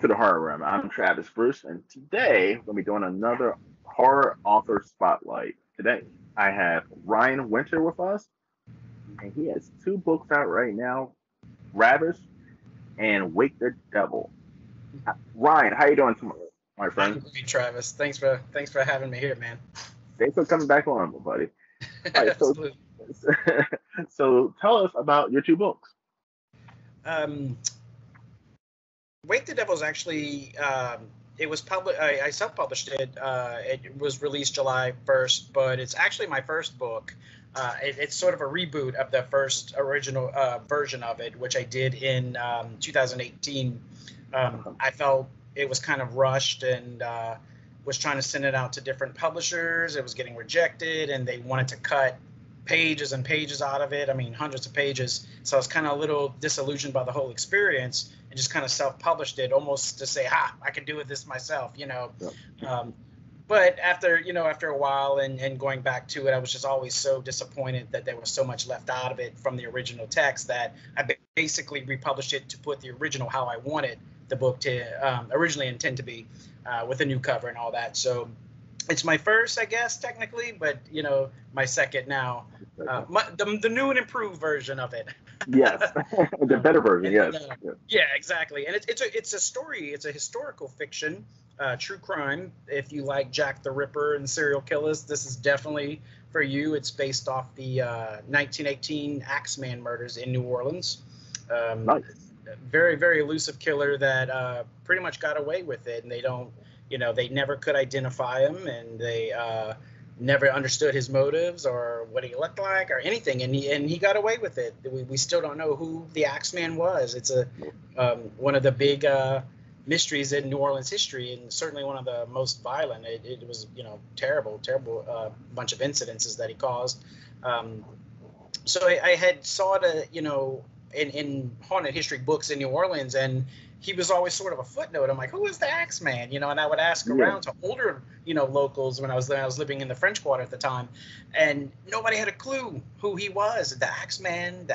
to the Horror Room. I'm Travis Bruce, and today we'll be doing another horror author spotlight. Today I have Ryan Winter with us, and he has two books out right now, Ravish and Wake the Devil. Ryan, how you doing, my I'm friend? great, Travis. Thanks for having me here, man. Thanks for coming back on, buddy. All right, so Absolutely. so tell us about your two books. Um, Wake the Devil's actually it was public. I self-published it. It was released July 1st, but it's actually my first book. It's sort of a reboot of the first original version of it, which I did in 2018. I felt it was kind of rushed and was trying to send it out to different publishers. It was getting rejected, and they wanted to cut pages and pages out of it. I mean, hundreds of pages. So I was kind of a little disillusioned by the whole experience and just kind of self-published it almost to say, I can do this myself. Yeah. But after a while and going back to it, I was just always so disappointed that there was so much left out of it from the original text that I basically republished it to put the original how I wanted the book to originally intend to be, with a new cover and all that. So it's my first, I guess, technically, but my second now, the new and improved version of it. Yes, the um, better version. and Yes. Yes. Yeah, exactly. And it's a story. It's a historical fiction, true crime. If you like Jack the Ripper and serial killers, this is definitely for you. It's based off the 1918 Axeman murders in New Orleans. Um, Nice. Very, very elusive killer that pretty much got away with it, and they don't, they never could identify him, and they never understood his motives or what he looked like or anything, and he got away with it. We still don't know who the Axeman was. It's one of the big mysteries in New Orleans history, and certainly one of the most violent. It was terrible, terrible bunch of incidences that he caused. So I had saw it, in haunted history books in New Orleans, and he was always sort of a footnote. I'm like, who is the Axeman? And I would ask Yeah. around to older, locals when I was there. I was living in the French Quarter at the time, and nobody had a clue who he was. The Axeman,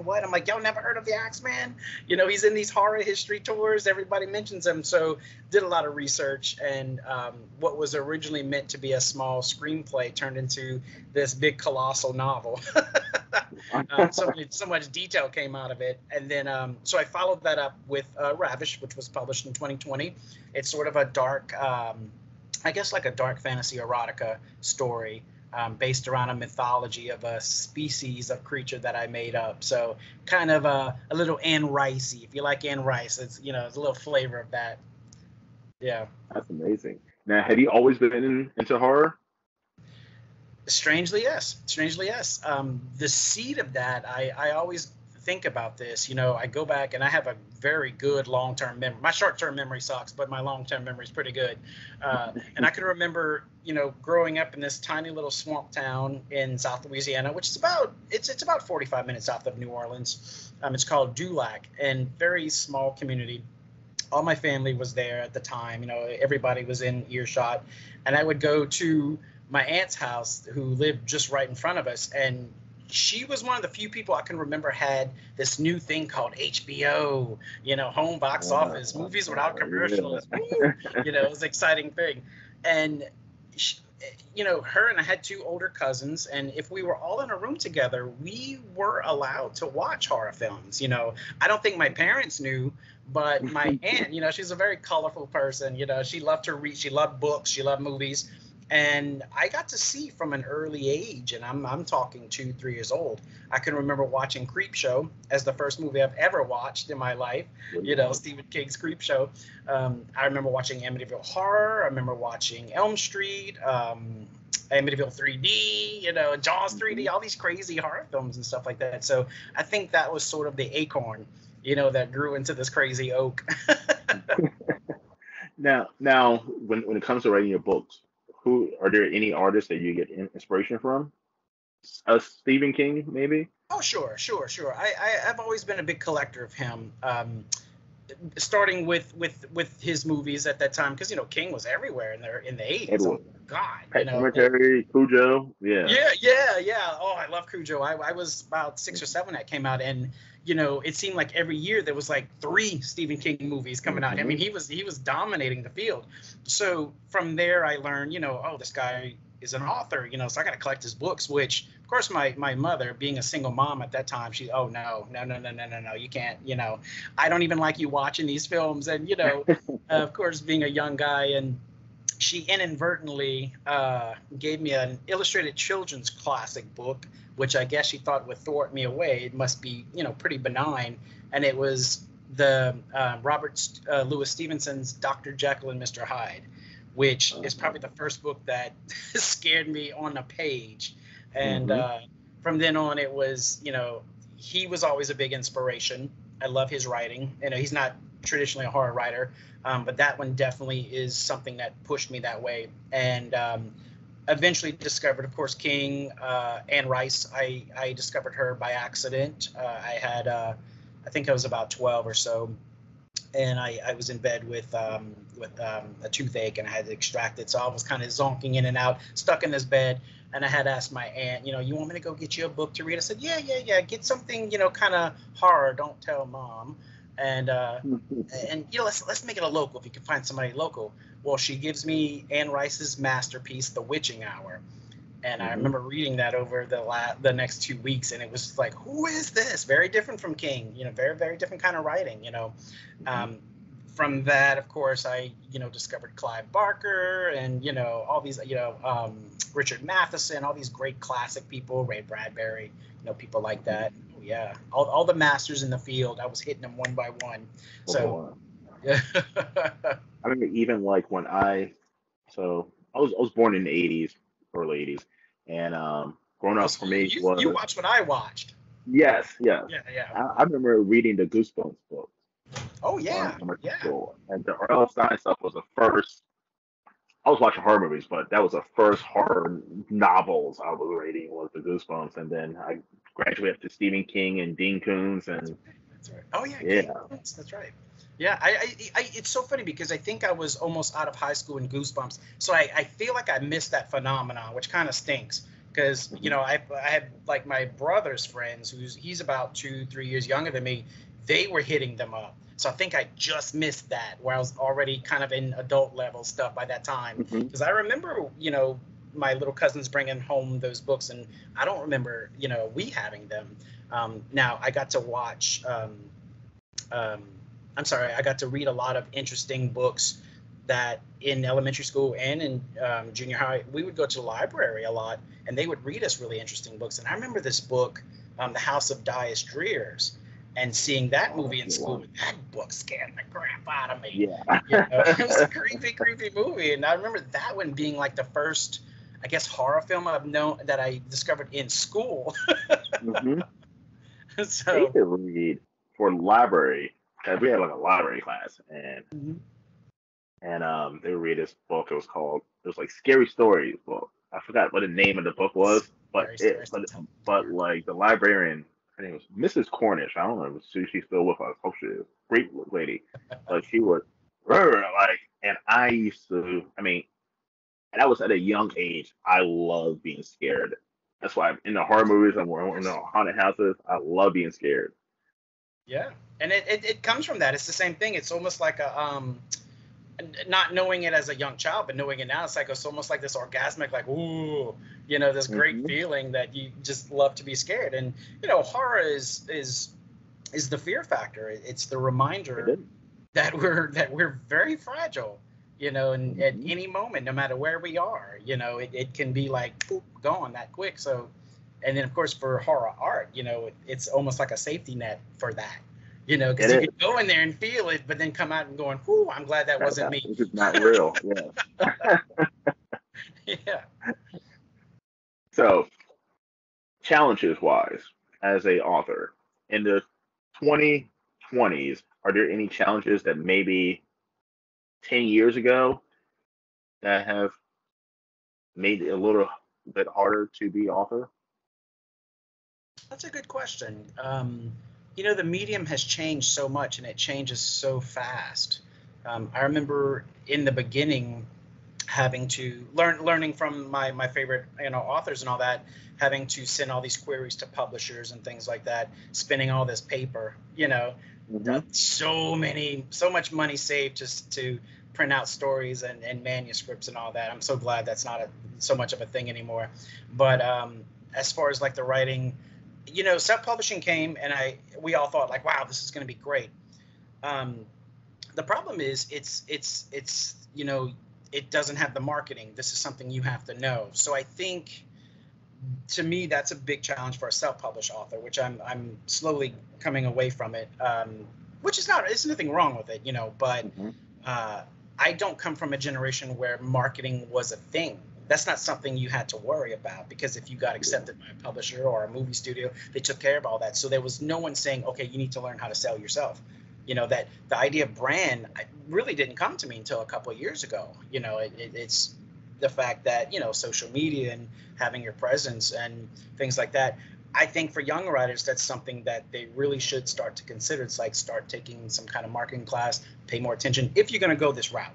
what? I'm like, y'all never heard of the Axeman? He's in these horror history tours. Everybody mentions him. So did a lot of research, and what was originally meant to be a small screenplay turned into this big colossal novel. So much detail came out of it, and then so I followed that up with Ravish, which was published in 2020. It's sort of a dark, I guess, like a dark fantasy erotica story, based around a mythology of a species of creature that I made up. So kind of a little Anne Ricey. If you like Anne Rice, it's it's a little flavor of that. Yeah. That's amazing. Now, have you always been into horror? Strangely, yes. Strangely, yes. The seed of that, I always think about this. I go back and I have a very good long-term memory. My short-term memory sucks, but my long-term memory is pretty good. And I can remember, growing up in this tiny little swamp town in South Louisiana, which is it's about 45 minutes south of New Orleans. It's called Dulac, and very small community. All my family was there at the time. Everybody was in earshot, and I would go to my aunt's house, who lived just right in front of us, and she was one of the few people I can remember had this new thing called HBO, home box office, movies without commercials. Yeah. Woo! It was an exciting thing. And she, her and I had two older cousins, and if we were all in a room together, we were allowed to watch horror films. I don't think my parents knew, but my aunt, she's a very colorful person. She loved to read, she loved books, she loved movies. And I got to see from an early age, and I'm talking 2, 3 years old. I can remember watching Creepshow as the first movie I've ever watched in my life. Stephen King's Creepshow. I remember watching Amityville Horror. I remember watching Elm Street, Amityville 3D, Jaws 3D, all these crazy horror films and stuff like that. So I think that was sort of the acorn, that grew into this crazy oak. Now, when it comes to writing your books, who are there any artists that you get inspiration from? Stephen King, maybe? Oh, sure. I've always been a big collector of him. starting with his movies at that time, because King was everywhere in the 80s. Oh Edward, God, Pet Cemetery, Cujo, yeah. yeah. Oh, I love Cujo. I was about 6 or 7 that came out, and it seemed like every year there was like 3 Stephen King movies coming out. I Mm-hmm. mean, he was dominating the field. So from there, I learned, oh, this guy is an author, so I got to collect his books. Which, of course, my mother, being a single mom at that time, she, oh no, no, no, no, no, no, no, you can't, I don't even like you watching these films, and of course, being a young guy, and she inadvertently gave me an illustrated children's classic book, which I guess she thought would thwart me away. It must be, pretty benign. And it was the Robert Louis Stevenson's Dr. Jekyll and Mr. Hyde, which is probably the first book that scared me on a page. And from then on, it was, he was always a big inspiration. I love his writing. He's not traditionally a horror writer, but that one definitely is something that pushed me that way. And eventually discovered, of course, King, Anne Rice. I discovered her by accident. I think I was about 12 or so, and I was in bed with a toothache, and I had to extract it. So I was kind of zonking in and out, stuck in this bed. And I had asked my aunt, you want me to go get you a book to read? I said, yeah, get something, kind of horror. Don't tell mom. And let's make it a local if you can find somebody local. Well, she gives me Anne Rice's masterpiece, The Witching Hour, and I remember reading that over the next 2 weeks, and it was like, who is this? Very different from King, very, very different kind of writing. From that, of course, I discovered Clive Barker and all these Richard Matheson, all these great classic people, Ray Bradbury, people like that. Oh, yeah, all the masters in the field. I was hitting them one by one. So, yeah. I remember even like when I was born in the 80s, early 80s, and growing up for me You was watched what I watched. yes, yes. Yeah. I remember reading the Goosebumps books Oh in yeah, elementary yeah. school, and the R.L. Stein stuff was the first. I was watching horror movies, but that was the first horror novels I was reading was the Goosebumps, and then I graduated to Stephen King and Dean Koontz, and That's right. Oh yeah, yeah, That's right. Yeah, it's so funny because I think I was almost out of high school in Goosebumps, so I feel like I missed that phenomenon, which kind of stinks because I had like my brother's friends he's about 2-3 years younger than me, they were hitting them up, so I think I just missed that where I was already kind of in adult level stuff by that time, hmm because I remember my little cousins bringing home those books, and I don't remember we having them. Now I got to watch. Um, I'm sorry, I got to read a lot of interesting books that in elementary school and in junior high, we would go to the library a lot, and they would read us really interesting books. And I remember this book, The House of Dyas Dreers, and seeing that movie in school. That book scared the crap out of me. yeah, It was a creepy, creepy movie. And I remember that one being like the first, I guess, horror film I've known that I discovered in school. hmm I used So, to read for library because we had like a library class, mhm. and they would read this book. It was like Scary Stories book. I forgot what the name of the book was, but Scary it stories. but like the librarian, her name was Mrs. Cornish. I don't know if she's still with us. Hope she is. Great lady, but she would like, and I used to. I mean, and I was at a young age. I love being scared. That's why in the horror movies and we're in the haunted houses. I love being scared. Yeah, and it comes from that. It's the same thing. It's almost like a not knowing it as a young child, but knowing it now, it's almost like this orgasmic, like ooh, this great hmm feeling that you just love to be scared. And horror is the fear factor. It's the It reminder did. that we're very fragile. And at hmm any moment, no matter where we are, it can be like boop, gone that quick. So, and then of course for horror art, it's almost like a safety net for that. It Because you is. could go in there and feel it, but then come out and going, "Whoo, I'm glad that wasn't me." This is not real. Yeah. Yeah. So challenges wise, as a author in the 2020s, are there any challenges that maybe 10 years ago that have made it a little bit harder to be author? That's a good question. The medium has changed so much, and it changes so fast. I remember in the beginning having to learning from my favorite authors and all that, having to send all these queries to publishers and things like that, spending all this paper, Hmm. so much money saved just to print out stories and manuscripts and all that. I'm so glad that's not so much of a thing anymore. But as far as like the writing, self-publishing came, and we all thought like, wow, this is going to be great. um, the problem is it's it doesn't have the marketing. This is something you have to know. So I think, to me, that's a big challenge for a self-published author, which I'm slowly coming away from it. Which is not, there's nothing wrong with it, but Hmm. uh, I don't come from a generation where marketing was a thing. That's not something you had to worry about, because if you got Yeah. accepted by a publisher or a movie studio, they took care of all that. So there was no one saying, okay, you need to learn how to sell yourself. That the idea of brand really didn't come to me until a couple of years ago. It's the fact that, social media and having your presence and things like that. I think for young writers, that's something that they really should start to consider. It's like, start taking some kind of marketing class, pay more attention if you're going to go this route,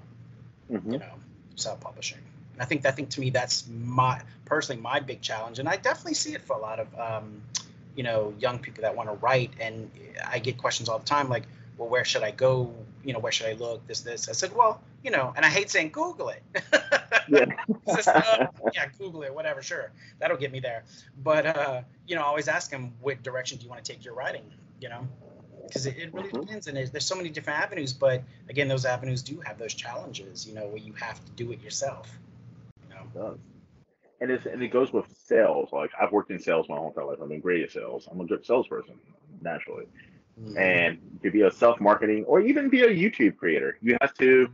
you Hmm. know, self-publishing. And I think to me, that's personally my big challenge. And I definitely see it for a lot of, young people that want to write. And I get questions all the time, like, well, where should I go? Where should I look? This. I said, well, and I hate saying Google it. Yeah. Just, yeah, Google it, whatever, sure. That'll get me there. But, I always ask them, what direction do you want to take your writing? You know, because it really Hmm. depends, and there's so many different avenues, but again, those avenues do have those challenges, where you have to do it yourself. you know It does. And it goes with sales. Like I've worked in sales my whole entire life. I'm in great at sales. I'm a good salesperson naturally. hmm And to be a self-marketing or even be a YouTube creator, you have to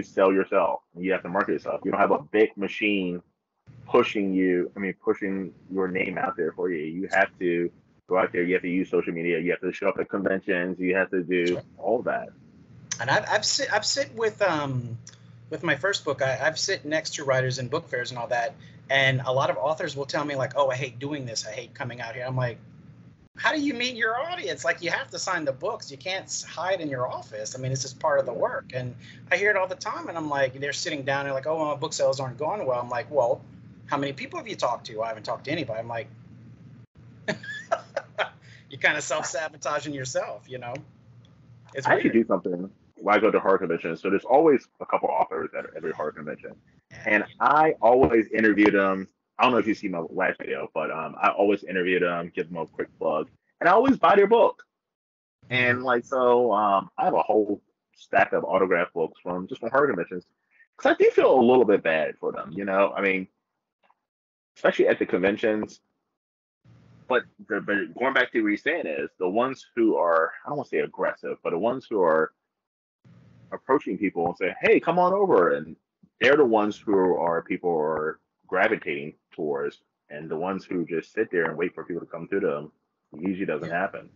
sell yourself. You have to market yourself. You don't have a big machine pushing you. I mean, pushing your name out there for you. You have to go out there. You have to use social media. You have to show up at conventions. You have to do sure. all that. And I've sit with my first book. I've sit next to writers in book fairs and all that, and a lot of authors will tell me like, oh, I hate doing this, I hate coming out here. I'm like, how do you meet your audience? Like, you have to sign the books. You can't hide in your office. I mean, it's just part of the Yeah. work. And I hear it all the time. And I'm like, they're sitting down and like, oh, well, my book sales aren't going well. I'm like, well, how many people have you talked to? I haven't talked to anybody. I'm like, you kind of self-sabotaging yourself. It's I actually weird. do something when I go to horror conventions. So there's always a couple authors at every horror convention, Yeah. and I always interview them. I don't know if you see my last video, but I always interview them, give them a quick plug, and I always buy their book. Mhm. And like so, I have a whole stack of autograph books from horror conventions because I do feel a little bit bad for them. I mean, especially at the conventions. But going back to what you're saying is the ones who are, I don't want to say aggressive, but the ones who are approaching people and say, "Hey, come on over," and they're the ones who are people are gravitating towards, and the ones who just sit there and wait for people to come to them usually doesn't Yeah. happen.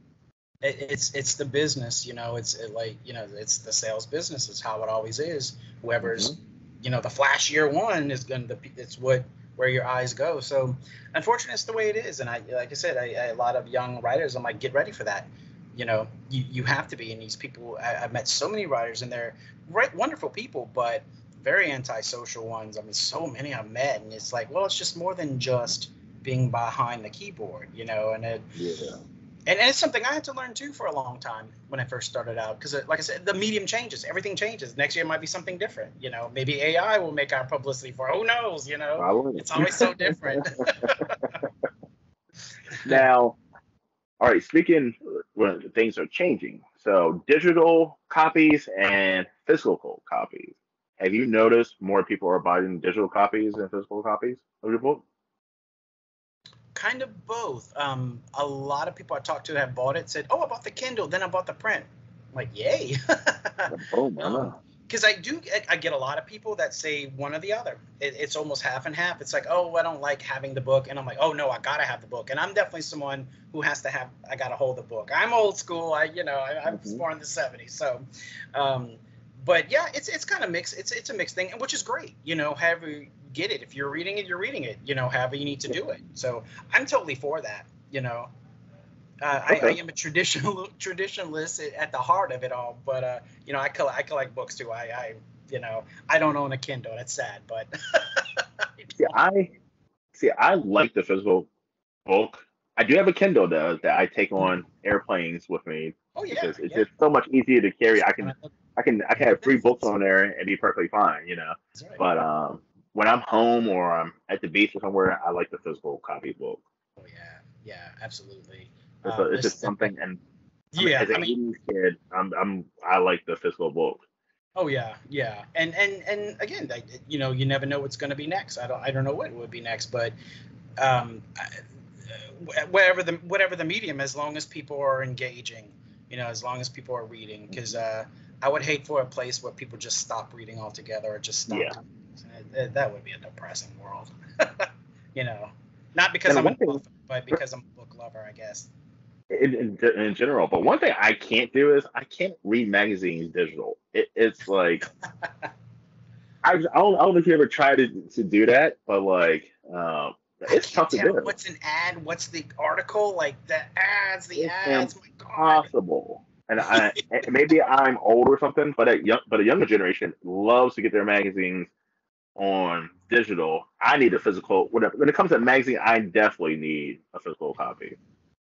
It's the business. It's the sales business. It's how it always is. Whoever's, Hmm. the flashier one is going to, it's what, where your eyes go. So unfortunately, it's the way it is. And like I said, a lot of young writers, I'm like, get ready for that. You have to be. And these people, I've met so many writers, and they're great, wonderful people, but very antisocial ones. I mean, so many I've met, and it's like, well, it's just more than just being behind the keyboard. Yeah. And it's something I had to learn too for a long time when I first started out, because, like I said, the medium changes, everything changes. Next year might be something different. Maybe AI will make our publicity for, who knows. Probably. It's always so different. Now, all right, speaking when things are changing, so digital copies and physical copies. Have you noticed more people are buying digital copies than physical copies of your book? Kind of both. A lot of people I talked to have bought it, said, oh, I bought the Kindle, then I bought the print. I'm like, yay. Oh, I um, know. because I get a lot of people that say one or the other. It's almost half and half. It's like, oh, I don't like having the book, and I'm like, oh no, I gotta have the book. And I'm definitely someone who has to have. I gotta hold the book. I'm old school. I was Hmm. born in the '70s, so. Um, but yeah, it's kind of mixed. It's a mixed thing, and which is great. However you get it. If you're reading it, you're reading it. However you need to Yeah. do it. So I'm totally for that. I Okay. am a traditionalist at the heart of it all, but I collect books too. I don't own a Kindle. That's sad, but I See, don't. I like the physical book. I do have a Kindle though that I take on airplanes with me Oh yeah, because it's yeah. just so much easier to carry. Just kind of look I can have three books benefits. on there and be perfectly fine, you know. That's right. But when I'm home or I'm at the beach or somewhere, I like the physical copy book. Oh yeah, yeah, absolutely. It's just Listen, something, and I mean, yeah, as an I mean, '80s kid, I like the physical book. oh yeah, yeah, and again, you never know what's going to be next. I don't know what would be next, but whatever the medium, as long as people are engaging, as long as people are reading, because I would hate for a place where people just stop reading altogether or just stop Yeah, doing it. That would be a depressing world. you know, Not because and I'm one an thing author, but because I'm a book lover, I guess. in general, but one thing I can't do is I can't read magazines digital. It's like I don't know if you ever tried to do that, but like I it's can't tough to tell do. what's an ad, what's the article, like the It's ads. My God. impossible. And maybe I'm old or something, but a younger generation loves to get their magazines on digital. I need a physical. Whatever. When it comes to magazine, I definitely need a physical copy.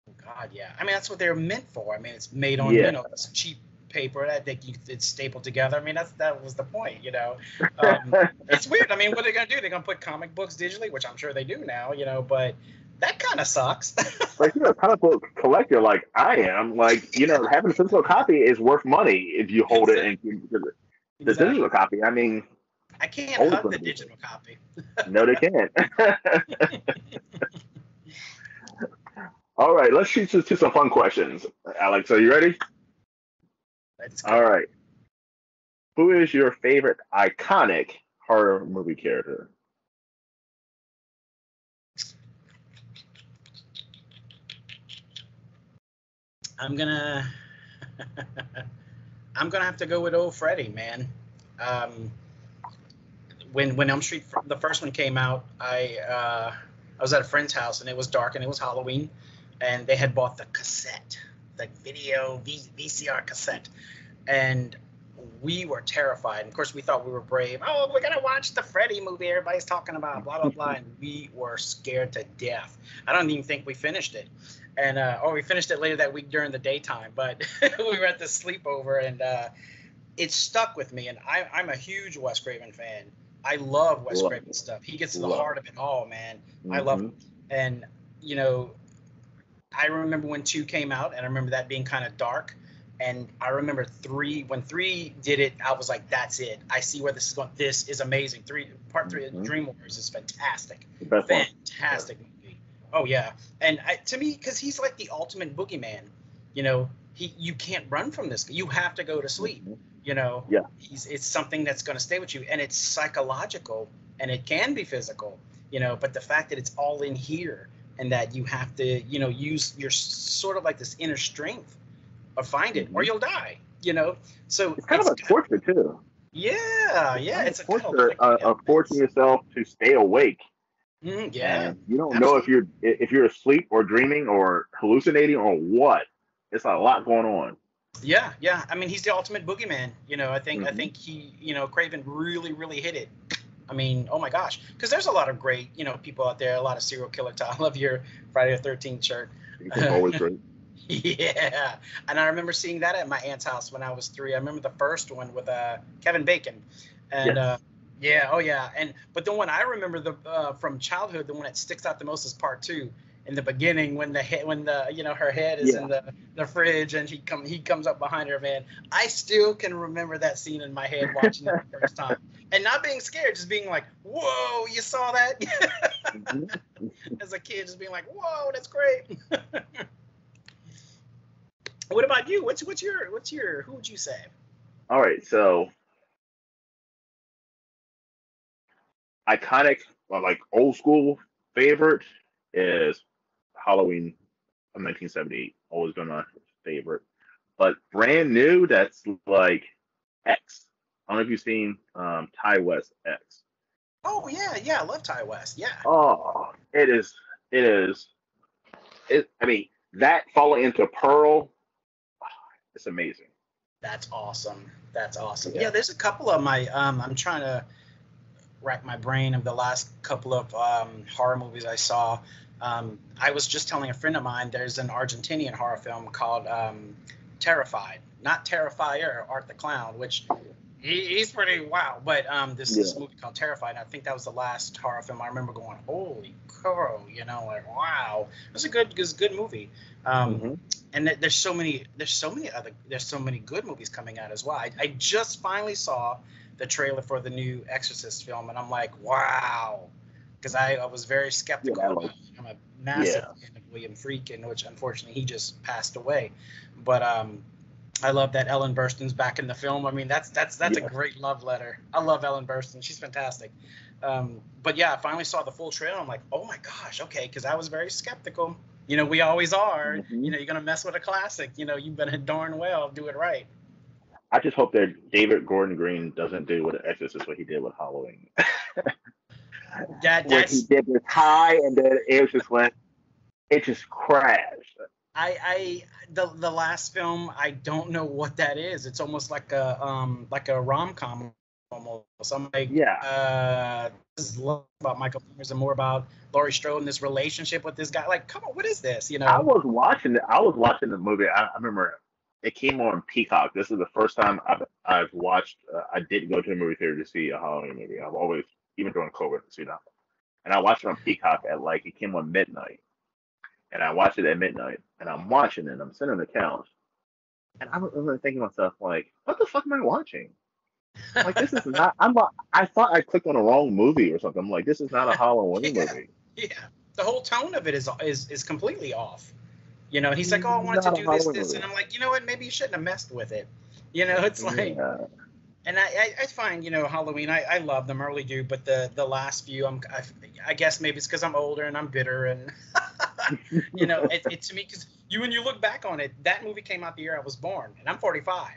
Oh God, yeah. I mean, that's what they're meant for. I mean, it's made on, Yeah. this cheap paper that it's stapled together. I mean, that was the point. It's weird. I mean, what are they gonna do? They're gonna put comic books digitally, which I'm sure they do now. But that kind of sucks. But if you're a comic book collector like I am, like having a physical copy is worth money if you hold it and Exactly. the digital Exactly. copy. I mean, I can't always hug going the to be good. digital copy. No, they can't. All right, let's shoot to some fun questions. Alex, are you ready? Let's All go. right. Who is your favorite iconic horror movie character? I'm gonna I'm gonna have to go with old Freddy, man. Um, when Elm Street the first one came out, I was at a friend's house and it was dark and it was Halloween, and they had bought the cassette, the VCR cassette, and we were terrified. And of course, we thought we were brave. Oh, we're gonna watch the Freddy movie everybody's talking about, blah blah blah, and we were scared to death. I don't even think we finished it, and or we finished it later that week during the daytime, but we were at the sleepover and. It stuck with me, and I'm a huge Wes Craven fan. I love Wes Love Craven it. stuff. He gets to the Love heart of it all, man. I love it. him. And you know, I remember when two came out, and I remember that being kind of dark. And I remember three when three did it. I was like, "That's it. I see where this is going. This is amazing." Part three of Mm-hmm. Dream Warriors is fantastic, The best one. Yeah. fantastic movie. Oh yeah, and to me, because he's like the ultimate boogeyman. You can't run from this. You have to go to sleep. Mm-hmm. You know, Yeah. it's something that's going to stay with you, and it's psychological, and it can be physical. But the fact that it's all in here, and that you have to, use your sort of like this inner strength or find it, or Mm-hmm. you'll die. So It's kind of it's a got, torture too. yeah, It's yeah, kind of it's a got a torture lot of great of forcing elements. yourself to stay awake, Yeah, and you don't know absolutely. if you're asleep or dreaming or hallucinating or what. It's a lot going on. Yeah, yeah. I mean, he's the ultimate boogeyman. I Mm-hmm. think Craven really, really hit it. I mean, oh my gosh, because there's a lot of great, people out there, a lot of serial killer talk. I love your Friday the 13th shirt. It's always great. Yeah, and I remember seeing that at my aunt's house when I was 3. I remember the first one with Kevin Bacon, and Yes. yeah, oh yeah, and but the one I remember from childhood, the one that sticks out the most is part 2. In the beginning, when the her head is in Yeah. the fridge and he comes up behind her, man. I still can remember that scene in my head watching it the first time, and not being scared, just being like, "Whoa, you saw that?" Mm-hmm. As a kid, just being like, "Whoa, that's great." What about you? What's your who would you say? All right. So iconic, like old school favorite is Halloween of 1978. Always been my favorite. But brand new, that's like X. I don't know if you've seen Ty West X. Oh yeah, yeah, I love Ty West. Yeah. Oh, it is. It is. I mean, that falling into Pearl, it's amazing. That's awesome. That's awesome. Yeah. Yeah, there's a couple of my I'm trying to rack my brain of the last couple of horror movies I saw. I was just telling a friend of mine there's an Argentinian horror film called Terrified, not Terrifier, Art the Clown, which he's pretty wow. But this movie called Terrified. I think that was the last horror film I remember going, holy crow, you know, like wow, it was a good movie. And there's so many good movies coming out as well. I just finally saw the trailer for the new Exorcist film, and I'm like, wow, because I was very skeptical about it. I'm a massive fan of William Friedkin, which unfortunately he just passed away. But I love that Ellen Burstyn's back in the film. I mean, that's a great love letter. I love Ellen Burstyn. She's fantastic. But yeah, I finally saw the full trailer. I'm like, oh my gosh, okay, because I was very skeptical. You know, we always are. You know, you're gonna mess with a classic. You know, you better darn well do it right. I just hope that David Gordon Green doesn't do what Exorcist what he did with Halloween. Where he did this high and then it just crashed. The last film, I don't know what that is. It's almost like a rom-com almost. I'm like, this is less about Michael Myers and more about Laurie Strode and this relationship with this guy. Like, come on, what is this? You know, I was watching the movie. I remember it came on Peacock. This is the first time I've watched. I didn't go to a movie theater to see a Halloween movie. I've always, even during COVID, seen that. And I watched it on Peacock at it came on midnight. And I watched it at midnight. And I'm watching it. I'm sitting on the couch. And I remember thinking to myself, like, what the fuck am I watching? Like, this is not. I thought I clicked on the wrong movie or something. I'm like, this is not a Halloween movie. Yeah, the whole tone of it is completely off. You know, and he's like, oh, I wanted to do this, and I'm like, you know what? Maybe you shouldn't have messed with it. You know, it's like, and I find, you know, Halloween, I love them, I really do, but the last few, I guess maybe it's because I'm older and I'm bitter, and you know, it to me, because when you look back on it, that movie came out the year I was born, and I'm 45.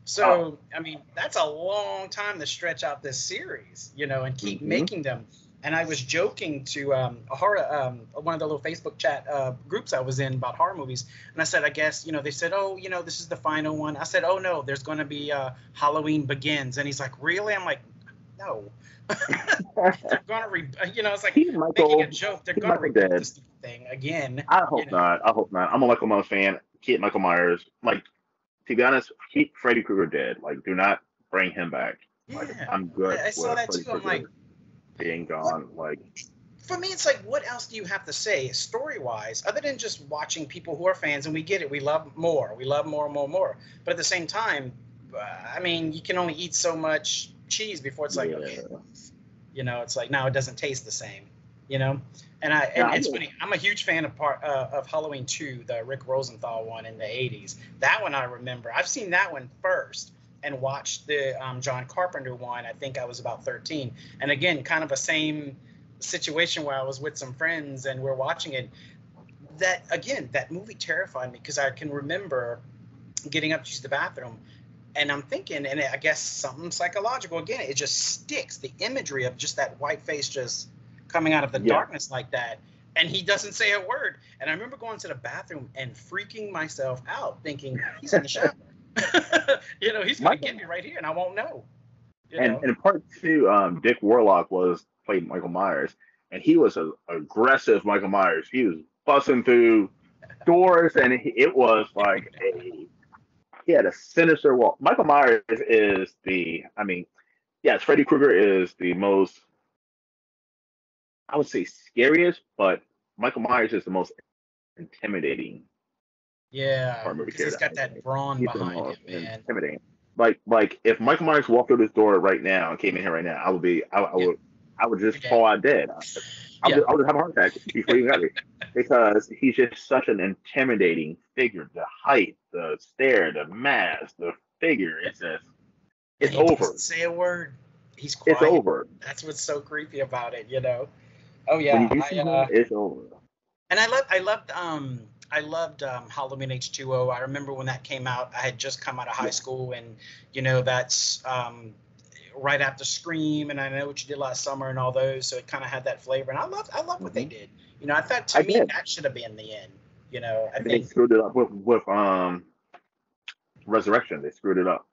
So, I mean, that's a long time to stretch out this series, you know, and keep making them. And I was joking to a horror, one of the little Facebook chat groups I was in about horror movies. And I said, I guess, you know, they said, oh, you know, this is the final one. I said, oh, no, there's going to be Halloween Begins. And he's like, really? I'm like, no. They're going to, you know, it's like making a joke. They're going to repeat this thing again. I hope not. I hope not. I'm a Michael Myers fan. Keep Michael Myers. Like, to be honest, keep Freddy Krueger dead. Like, do not bring him back. Like, I'm good. I saw that too. I'm like, being gone. Like, for me, it's like, what else do you have to say story-wise other than just watching people who are fans? And we get it. We love more. We love more and more and more. But at the same time, I mean, you can only eat so much cheese before it's like, you know, it's like, now it doesn't taste the same, you know? And it's funny. I'm a huge fan of Halloween 2, the Rick Rosenthal one in the 80s. That one I remember. I've seen that one first and watched the John Carpenter one. I think I was about 13. And again, kind of a same situation where I was with some friends and we're watching it. That movie terrified me because I can remember getting up to use the bathroom and I'm thinking, and I guess something psychological, again, it just sticks. The imagery of just that white face just coming out of the darkness like that. And he doesn't say a word. And I remember going to the bathroom and freaking myself out thinking, he's in the shower. You know, he's going to get me right here and I won't know. And in part 2, Dick Warlock played Michael Myers. And he was an aggressive Michael Myers. He was busting through doors and it was like he had a sinister wall. Michael Myers is Freddy Krueger is the most, I would say, scariest, but Michael Myers is the most intimidating. Yeah, because he's got that brawn behind him, man. Intimidating. Like if Michael Myers walked through this door right now and came in here right now, I would just fall out dead. I would have a heart attack before you got me, because he's just such an intimidating figure. The height, the stare, the mask, the figure. It's over. He doesn't say a word. He's quiet. It's over. That's what's so creepy about it, you know. Oh yeah, when you see him, it's over. And I loved Halloween H2O. I remember when that came out. I had just come out of high school, and you know that's right after Scream, and I Know What You Did Last Summer, and all those. So it kind of had that flavor, and I love what they did. You know, I thought to me that should have been the end. I They think screwed it up with Resurrection. They screwed it up.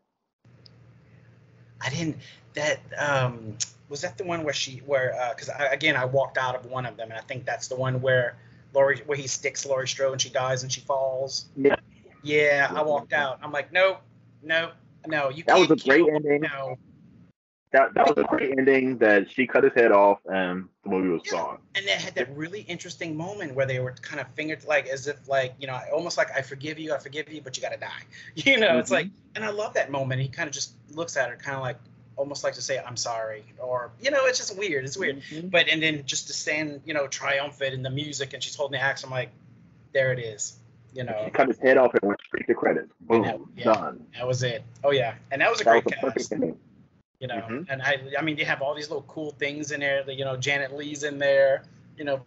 I didn't that was that the one where because again I walked out of one of them, and I think that's the one where where he sticks Laurie Strode and she dies and she falls. Yeah. Yeah, I walked out. I'm like, nope, nope, no, you That was can't a great kill. ending. No, That was a great ending that she cut his head off and the movie was yeah. gone. And they had that really interesting moment where they were kind of fingered, like as if, like, almost like I forgive you, but you gotta die. It's like, and I love that moment. He kind of just looks at her, kind of like almost like to say, I'm sorry, or it's just weird. It's weird. But and then just to stand, triumphant in the music, and she's holding the axe. I'm like, there it is. She cut his head off and went straight to credits. Boom, done. That was it. Oh yeah, and that was a That great was a cast. perfect ending. And I mean, they have all these little cool things in there. Janet Leigh's in there.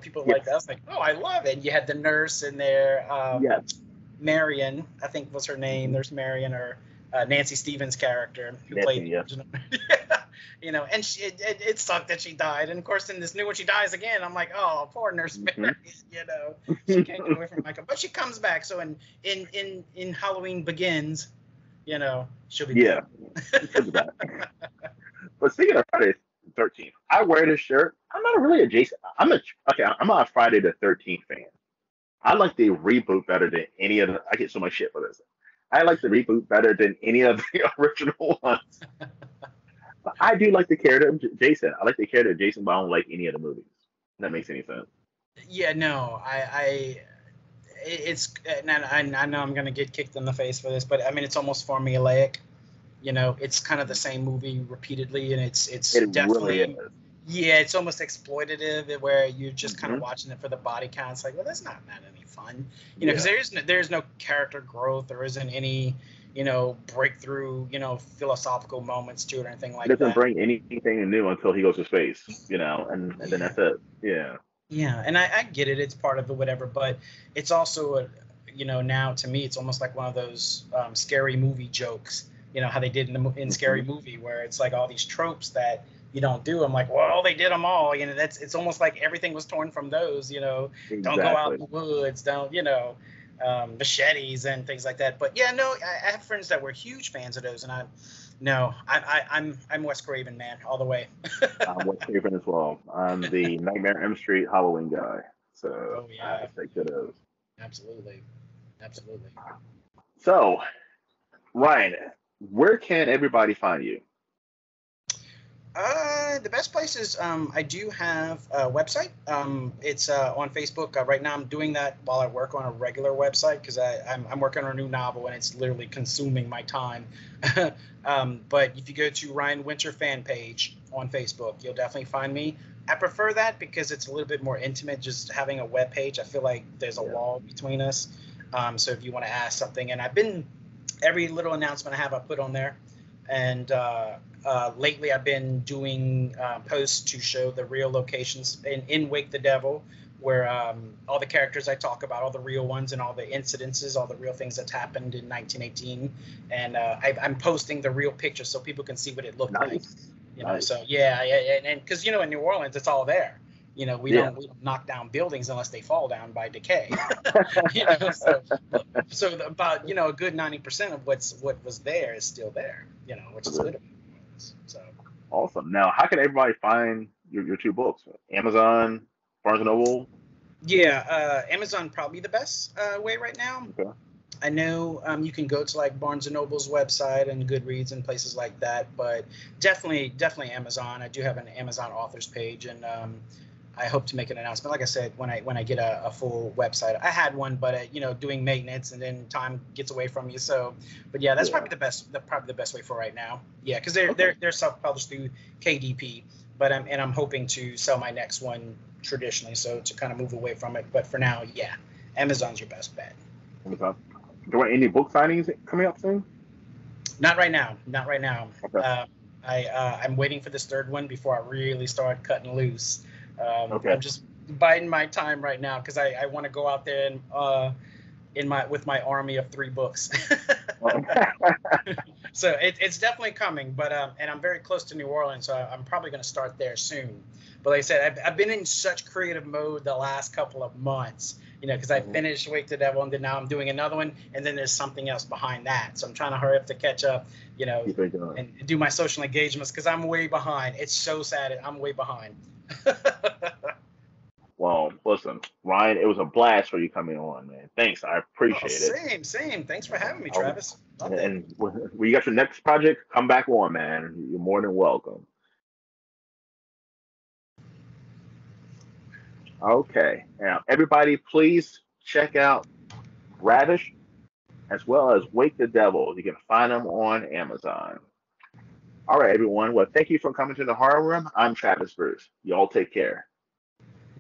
People like that. I was like, oh, I love it. You had the nurse in there. Yes. Marion, I think was her name. There's Marion, or Nancy Stevens' character who Nancy, played. yes. And it sucked that she died. And of course, in this new one, she dies again. I'm like, oh, poor Nurse Marion. She can't get away from Michael, but she comes back. So in Halloween Begins, she'll be back. She'll be back. But speaking of Friday the 13th, I wear this shirt. I'm not really a Jason. I'm not a Friday the 13th fan. I like the reboot better than any of the. I get so much shit for this. I like the reboot better than any of the original ones. But I do like the character of Jason. I like the character of Jason, but I don't like any of the movies. If that makes any sense. Yeah, no, I know I'm gonna get kicked in the face for this, but I mean it's almost formulaic. It's kind of the same movie repeatedly, and it's definitely really is. Yeah, it's almost exploitative, where you're just kind of watching it for the body count. It's like, well, that's not any fun, because there's no character growth, there isn't any breakthrough, philosophical moments to it or anything like that. It doesn't bring anything new until he goes to space, and then that's it. Yeah. Yeah, and I get it. It's part of the whatever, but it's also now to me it's almost like one of those scary movie jokes. How they did in Scary Movie, where it's like all these tropes that you don't do. I'm like, well, they did them all. It's almost like everything was torn from those. Exactly. Don't go out in the woods. Don't machetes and things like that. But yeah, no, I have friends that were huge fans of those, and I'm Wes Craven, man, all the way. I'm Wes Craven as well. I'm the Nightmare on Elm Street Halloween guy. So I stick to those. Absolutely. So, Ryan, where can everybody find you? The best place is I do have a website. It's on Facebook. Right now I'm doing that while I work on a regular website, because I'm working on a new novel and it's literally consuming my time. But if you go to Ryan Winter fan page on Facebook, you'll definitely find me. I prefer that because it's a little bit more intimate, just having a web page. I feel like there's a wall between us. So if you want to ask something, and every little announcement I have, I put on there. And lately I've been doing posts to show the real locations in Wake the Devil, where all the characters I talk about, all the real ones and all the incidences, all the real things that's happened in 1918. And I'm posting the real pictures so people can see what it looked like. So yeah, and because in New Orleans it's all there. We don't knock down buildings unless they fall down by decay. So about a good 90% of what was there is still there. Which is good. So awesome. Now, how can everybody find your two books? Amazon, Barnes and Noble. Yeah, Amazon probably the best way right now. Okay. I know you can go to like Barnes and Noble's website and Goodreads and places like that, but definitely Amazon. I do have an Amazon authors page, and I hope to make an announcement. Like I said, when I get a full website, I had one, but doing maintenance and then time gets away from you. So, but yeah, that's probably the best way for right now. Yeah, because they're self-published through KDP, but I'm hoping to sell my next one traditionally, so to kind of move away from it. But for now, yeah, Amazon's your best bet. Amazon. Do you any book signings coming up soon? Not right now. Okay. I'm waiting for this third one before I really start cutting loose. Okay. I'm just biding my time right now because I want to go out there and with my army of 3 books. So it's definitely coming, but and I'm very close to New Orleans, so I'm probably going to start there soon. But like I said, I've been in such creative mode the last couple of months, because I Mhm. finished Wake the Devil, and then now I'm doing another one, and then there's something else behind that. So I'm trying to hurry up to catch up, Keep it going. and do my social engagements because I'm way behind. It's so sad. I'm way behind. Well, listen, Ryan, it was a blast for you coming on, man. Thanks, I Oh, appreciate it. same, same. Thanks for having me, Um, Travis. Loved it. and when you got your next project, come back on, man. You're more than welcome. Okay, now everybody, please check out Ravish as well as Wake the Devil. You can find them on Amazon. All right, everyone. Well, thank you for coming to the horror room. I'm Travis Bruce. Y'all take care.